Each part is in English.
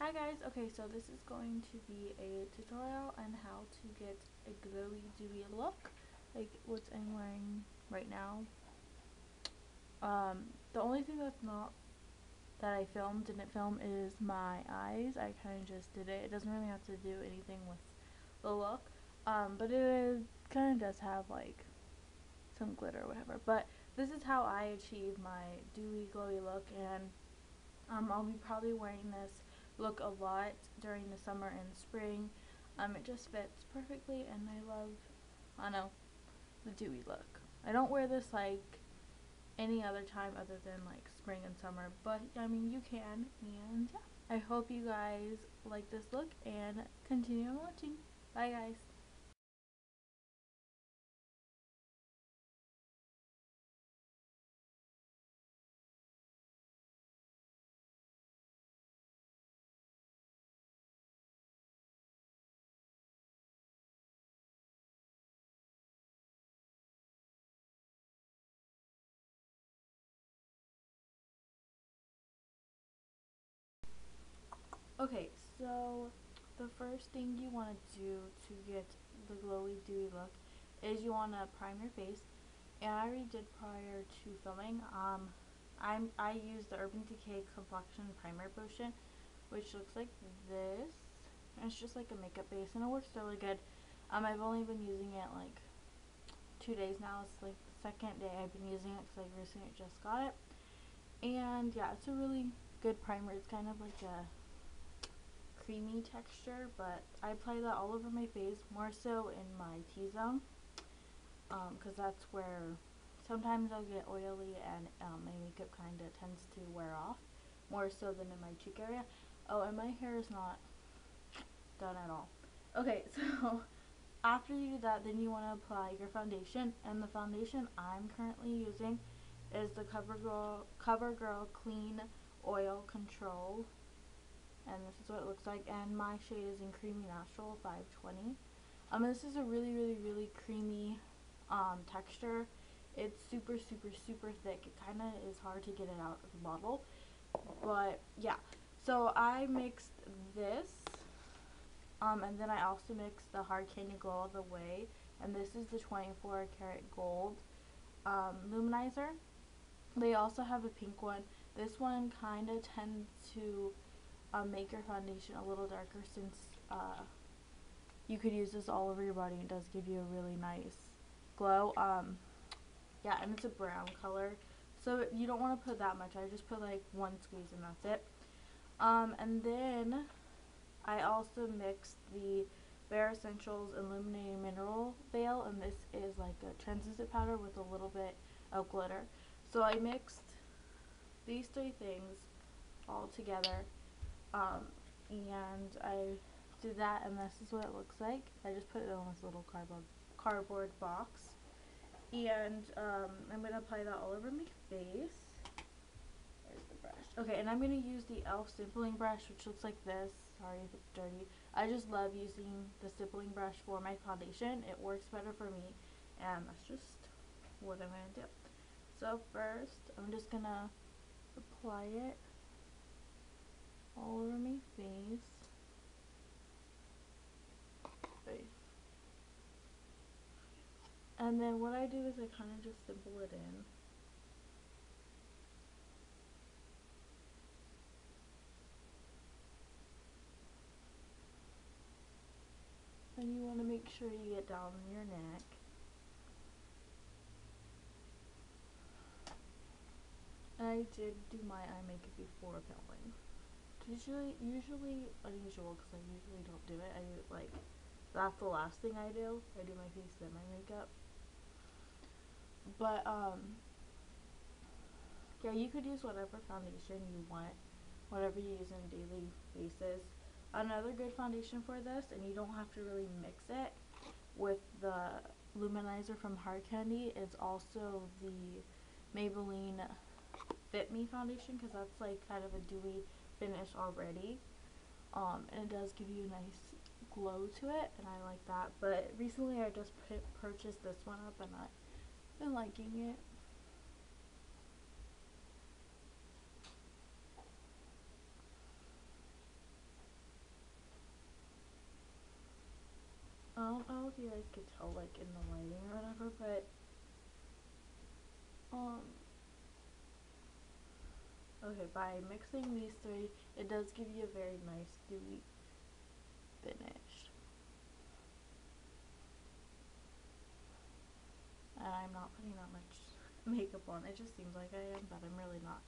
Hi guys, okay, so this is going to be a tutorial on how to get a glowy dewy look, like what I'm wearing right now. The only thing that's not that I didn't film is my eyes. I kind of just did it. It doesn't really have to do anything with the look, but it kind of does have like some glitter or whatever. But this is how I achieve my dewy glowy look, and I'll be probably wearing this look a lot during the summer and spring. It just fits perfectly, and I know, the dewy look. I don't wear this like any other time other than like spring and summer, but I mean you can, and yeah. I hope you guys like this look and continue watching. Bye guys. Okay, so the first thing you want to do to get the glowy dewy look is you want to prime your face, and I already did prior to filming. I use the Urban Decay complexion primer potion, which looks like this, and it's just like a makeup base, and it works really good. I've only been using it like 2 days now. It's like the second day I've been using it because I recently just got it, and yeah, it's a really good primer. It's kind of like a creamy texture, but I apply that all over my face, more so in my T-zone, because that's where sometimes I'll get oily and my makeup kind of tends to wear off, more so than in my cheek area. Oh, and my hair is not done at all. Okay, so after you do that, then you want to apply your foundation, and the foundation I'm currently using is the Covergirl Clean Oil Control, and this is what it looks like, and my shade is in Creamy Natural 520. This is a really creamy texture. It's super thick. It kind of is hard to get it out of the bottle, but yeah. So I mixed this, and then I also mixed the Hard Candy Glow All the Way, and this is the 24 karat gold luminizer. They also have a pink one. This one kind of tends to make your foundation a little darker, since you could use this all over your body. It does give you a really nice glow. Yeah, and it's a brown color, so you don't want to put that much. I just put like one squeeze and that's it. And then I also mixed the Bare Essentials Illuminating Mineral Veil, and this is like a translucent powder with a little bit of glitter. So I mixed these three things all together, and I did that, and this is what it looks like. I just put it on this little cardboard box, and I'm going to apply that all over my face. There's the brush. Okay, and I'm going to use the e.l.f. Stippling Brush, which looks like this. Sorry if it's dirty. I just love using the stippling brush for my foundation. It works better for me, and that's just what I'm going to do. So first, I'm just going to apply it all over my face. And then what I do is I kind of just dimple it in. And you want to make sure you get down on your neck. And I did do my eye makeup before filming. Usually unusual, because I usually don't do it. I do, like, that's the last thing I do. I do my face, then my makeup. But yeah, you could use whatever foundation you want, whatever you use on a daily basis. Another good foundation for this, and you don't have to really mix it with the luminizer from Hard Candy, is also the Maybelline Fit Me foundation, because that's like kind of a dewy finish already, and it does give you a nice glow to it, and I like that. But recently I just purchased this one up, and I've been liking it. if you guys could tell like in the lighting or whatever, but okay, by mixing these three, it does give you a very nice dewy finish. And I'm not putting that much makeup on. It just seems like I am, but I'm really not.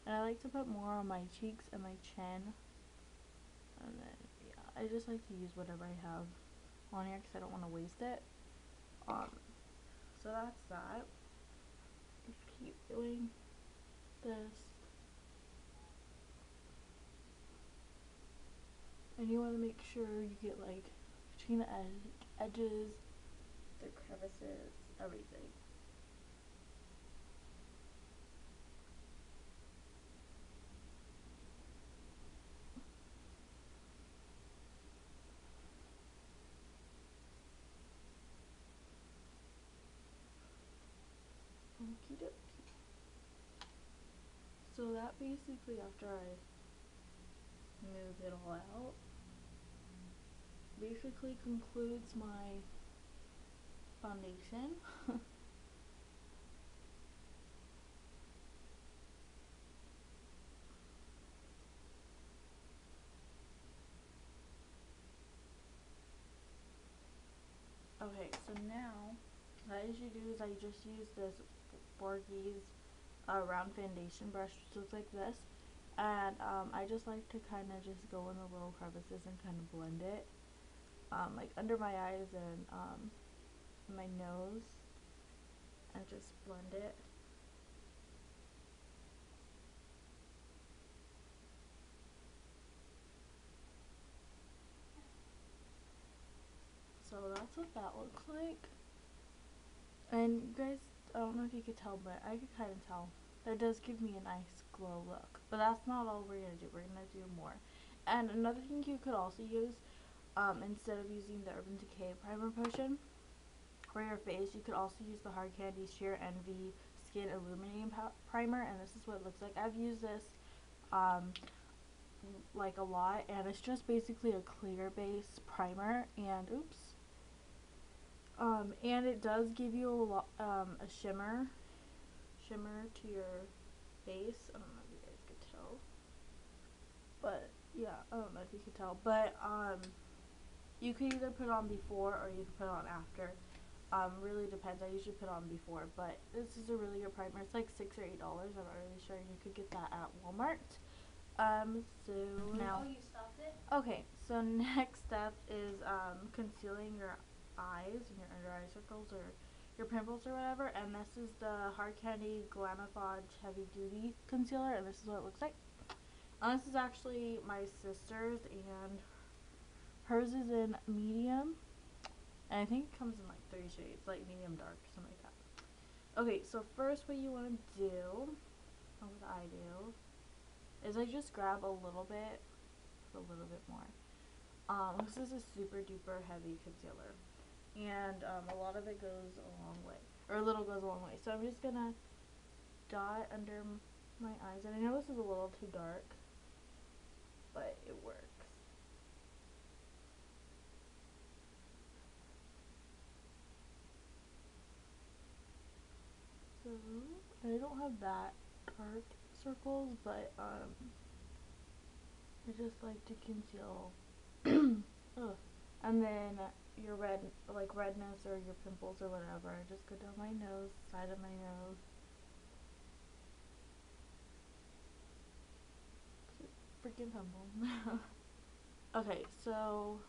And I like to put more on my cheeks and my chin. And then, yeah, I just like to use whatever I have on here because I don't want to waste it. So that's that. Just keep doing this. And you want to make sure you get like between the edges, the crevices, everything. Okie dokie. So that basically, after I smooth it all out, basically concludes my foundation. Okay, so now what I usually do is I just use this Borghese round foundation brush, which looks like this, and I just like to kind of just go in the little crevices and kind of blend it, like under my eyes and my nose, and just blend it. So that's what that looks like. And you guys, I don't know if you could tell, but I could kind of tell that does give me a nice glow look. But that's not all we're going to do. We're going to do more. And another thing you could also use, instead of using the Urban Decay Primer Potion for your face, you could also use the Hard Candy Sheer Envy Skin Illuminating Primer. And this is what it looks like. I've used this like a lot. And it's just basically a clear base primer. And oops. And it does give you a shimmer to your face. I don't know if you guys could tell, but yeah, I don't know if you could tell, but you could either put on before or you could put on after. Really depends. I usually put on before, but this is a really good primer. It's like $6 or $8. I'm not really sure. You could get that at Walmart. So now, oh, you stopped it? Okay, so next step is concealing your eyes and your under eye circles or your pimples or whatever, and this is the Hard Candy Glamaflouge Heavy Duty Concealer, and this is what it looks like. This is actually my sister's, and hers is in medium, and I think it comes in like 3 shades, like medium dark, something like that. Okay, so first what you want to do, or what I do, is I just grab a little bit, put a little bit more. This is a super duper heavy concealer, and a lot of it goes a long way, or a little goes a long way. So I'm just gonna dot under my eyes, and I know this is a little too dark, but it works. So I don't have that dark circles, but I just like to conceal. And then your redness or your pimples or whatever, just go down my nose, side of my nose. Freaking pimple. Okay, so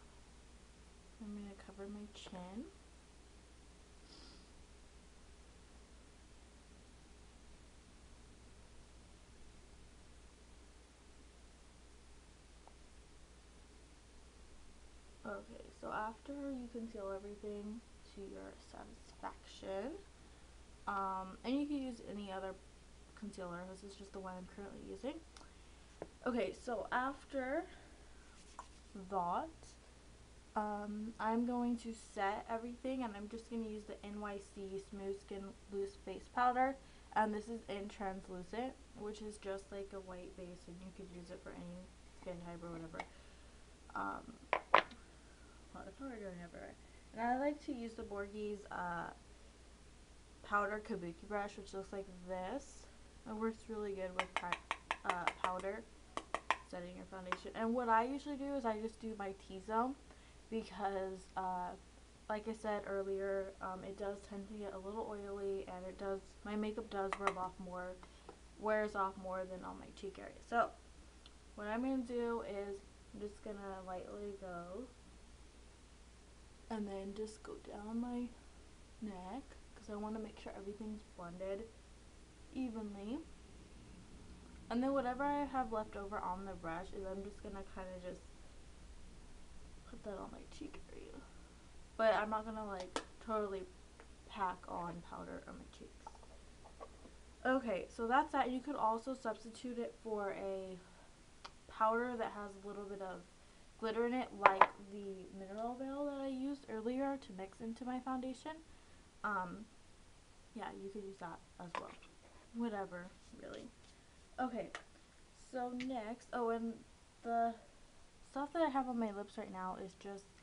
I'm gonna cover my chin. Okay, so after you conceal everything to your satisfaction, and you can use any other concealer, this is just the one I'm currently using. Okay, so after that, I'm going to set everything, and I'm just going to use the NYC Smooth Skin Loose Face Powder, and this is in translucent, which is just like a white base, and you could use it for any skin type or whatever. What color do I have right? And I like to use the Borghese powder Kabuki brush, which looks like this. It works really good with powder setting your foundation. And what I usually do is I just do my T-zone because, like I said earlier, it does tend to get a little oily, and my makeup does wears off more than on my cheek area. So what I'm going to do is I'm just going to lightly go and then just go down my neck because I want to make sure everything's blended evenly. And then whatever I have left over on the brush is I'm just going to kind of just put that on my cheek area. But I'm not going to like totally pack on powder on my cheeks. Okay, so that's that. You could also substitute it for a powder that has a little bit of glitter in it, like the mineral veil that I used earlier to mix into my foundation. Yeah, you could use that as well. Whatever, really. Okay, so next, and the stuff that I have on my lips right now is just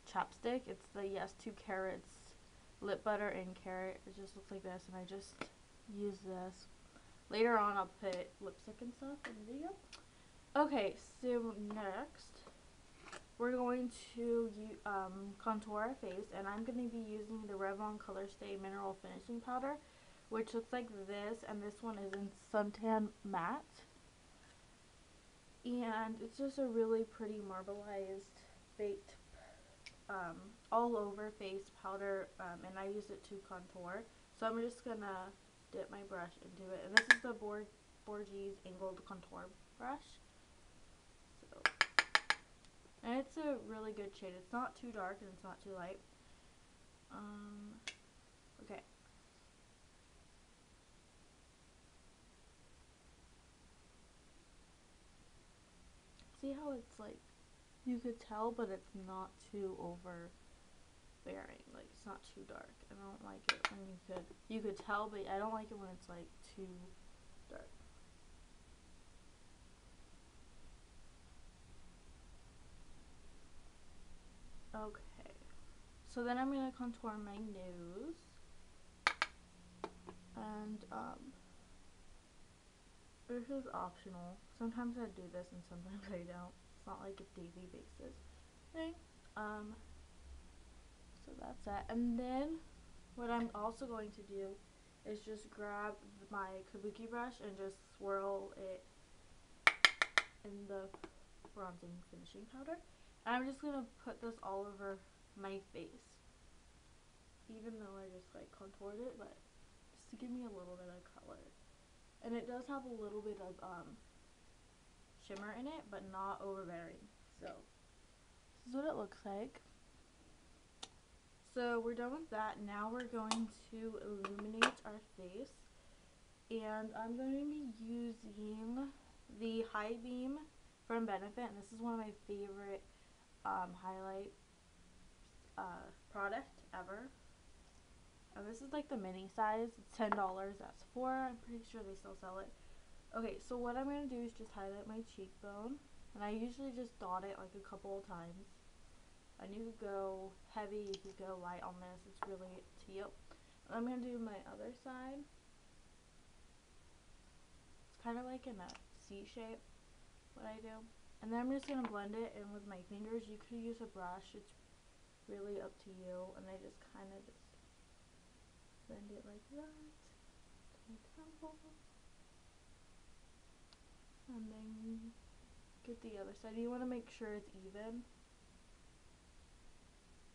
chapstick. It's the Yes 2 Carats lip butter in Carat. It just looks like this, and I just use this. Later on, I'll put lipstick and stuff in the video. Okay, so next, we're going to contour our face, and I'm going to be using the Revlon Colorstay Mineral Finishing Powder, which looks like this, and this one is in Suntan Matte. And it's just a really pretty marbleized, baked, all over face powder, and I use it to contour. So I'm just going to dip my brush into it, and this is the Borgese Angled Contour Brush. And it's a really good shade. It's not too dark and it's not too light. Okay. See how it's like, you could tell, but it's not too overbearing. Like, it's not too dark. I don't like it when you could tell, but I don't like it when it's like too dark. Okay, so then I'm going to contour my nose, and this is optional. Sometimes I do this and sometimes I don't. It's not like a daily basis thing. So that's that. And then what I'm also going to do is just grab my Kabuki brush and just swirl it in the bronzing finishing powder. And I'm just going to put this all over my face, even though I just like contoured it, but just to give me a little bit of color. And it does have a little bit of shimmer in it, but not overbearing. So this is what it looks like. So we're done with that. Now we're going to illuminate our face, and I'm going to be using the High Beam from Benefit, and this is one of my favorite highlight product ever. And this is like the mini size. It's $10 at Sephora. I'm pretty sure they still sell it. Okay, so what I'm going to do is just highlight my cheekbone, and I usually just dot it like a couple of times. And you could go heavy, you could go light on this. It's really up to you. And I'm going to do my other side. It's kind of like in a C shape, what I do. And then I'm just going to blend it in with my fingers. You could use a brush. It's really up to you. And I just kind of just blend it like that to my temple. And then get the other side. You want to make sure it's even.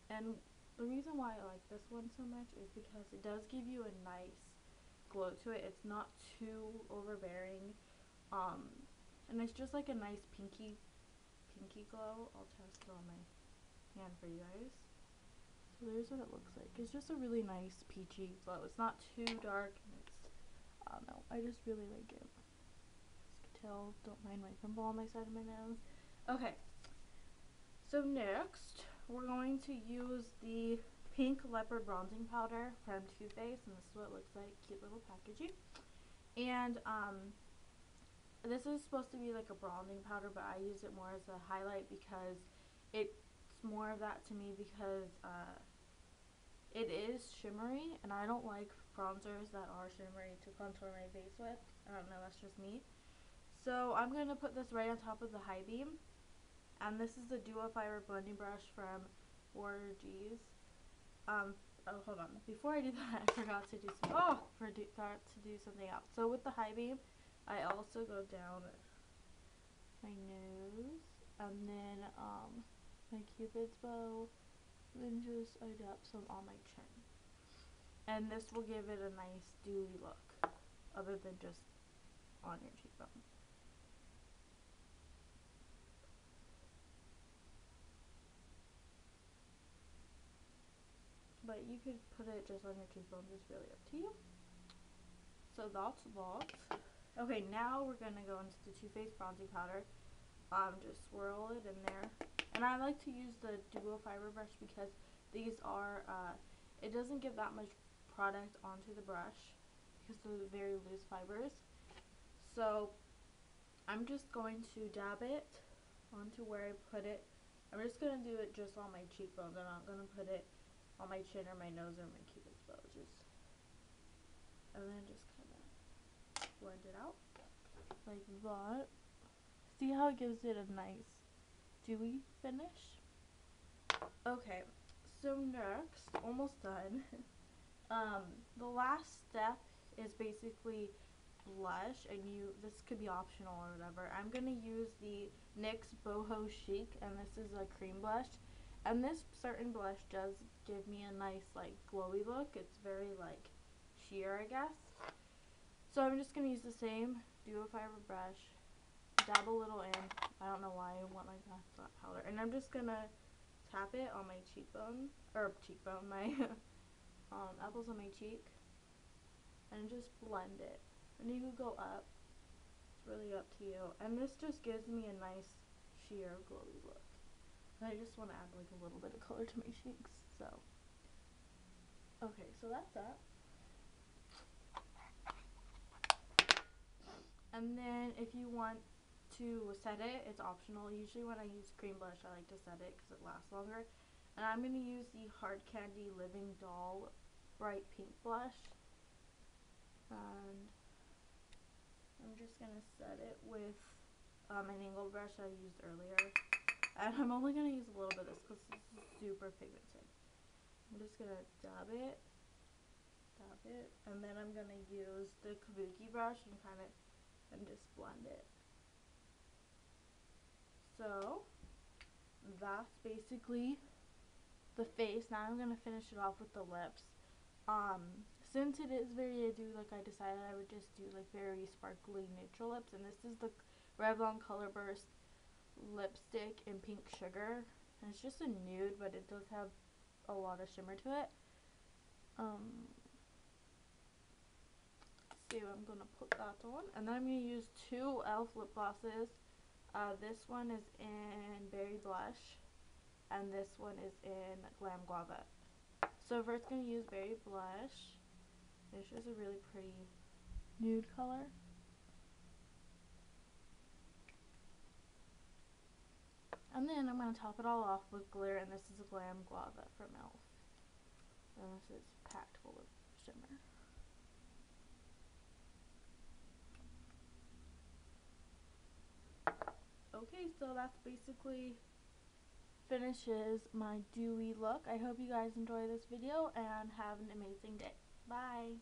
And the reason why I like this one so much is because it does give you a nice glow to it. It's not too overbearing. And it's just like a nice pinky glow. I'll test it on my hand for you guys. So there's what it looks like. It's just a really nice peachy glow. It's not too dark, and it's, I don't know, I just really like it. As you can tell, don't mind my pimple on my side of my nose. Okay, so next we're going to use the pink Leopard bronzing powder from Too Faced, and this is what it looks like. Cute little packaging. And this is supposed to be like a bronzing powder, but I use it more as a highlight because it's more of that to me because it is shimmery, and I don't like bronzers that are shimmery to contour my face with. I don't know, that's just me. So I'm going to put this right on top of the high beam. And this is the Duo Fiber blending brush from Borghese. Oh, hold on. Before I do that, I forgot to do something else. So with the high beam, I also go down my nose, and then my cupid's bow, and then just I dab some on my chin. And this will give it a nice dewy look, other than just on your cheekbone. But you could put it just on your cheekbones, it's really up to you. So that's that. Okay, now we're gonna go into the Too Faced bronzing powder. Just swirl it in there. And I like to use the Duo Fiber brush because these are, it doesn't get that much product onto the brush because they're very loose fibers. So I'm just going to dab it onto where I put it. I'm just going to do it just on my cheekbones. I'm not going to put it on my chin or my nose or my cupid's bow. And then just kind of blend it out like that. See how it gives it a nice dewy finish? Okay, so next, almost done. The last step is basically blush, and this could be optional or whatever. I'm gonna use the NYX Boho Chic, and this is a cream blush. And this certain blush does give me a nice like glowy look. It's very like sheer, I guess. So I'm just gonna use the same Duo Fiber brush, dab a little in. I don't know why I went like that powder. And I'm just gonna tap it on my my apples on my cheek, and just blend it. And you can go up. It's really up to you. And this just gives me a nice sheer glowy look. And I just want to add like a little bit of color to my cheeks. So, okay, so that's that. And then if you want to set it, it's optional. Usually when I use cream blush, I like to set it because it lasts longer. And I'm going to use the Hard Candy Living Doll Bright Pink Blush. And I'm just going to set it with an angled brush I used earlier. And I'm only going to use a little bit of this because this is super pigmented. I'm just going to dab it, and then I'm going to use the Kabuki brush and just blend it. So that's basically the face. Now I'm going to finish it off with the lips. Since it is very dewy, like I decided I would just do like very sparkly neutral lips, and this is the Revlon Colorburst lipstick in Pink Sugar, and it's just a nude, but it does have a lot of shimmer to it. So I'm gonna put that on, and then I'm gonna use two e.l.f. lip glosses. This one is in Berry Blush, and this one is in Glam Guava. So first gonna use Berry Blush. It's just a really pretty nude color. And then I'm going to top it all off with glitter, and this is a Glam Guava from e.l.f. And this is packed full of shimmer. Okay, so that's basically finishes my dewy look. I hope you guys enjoy this video and have an amazing day. Bye!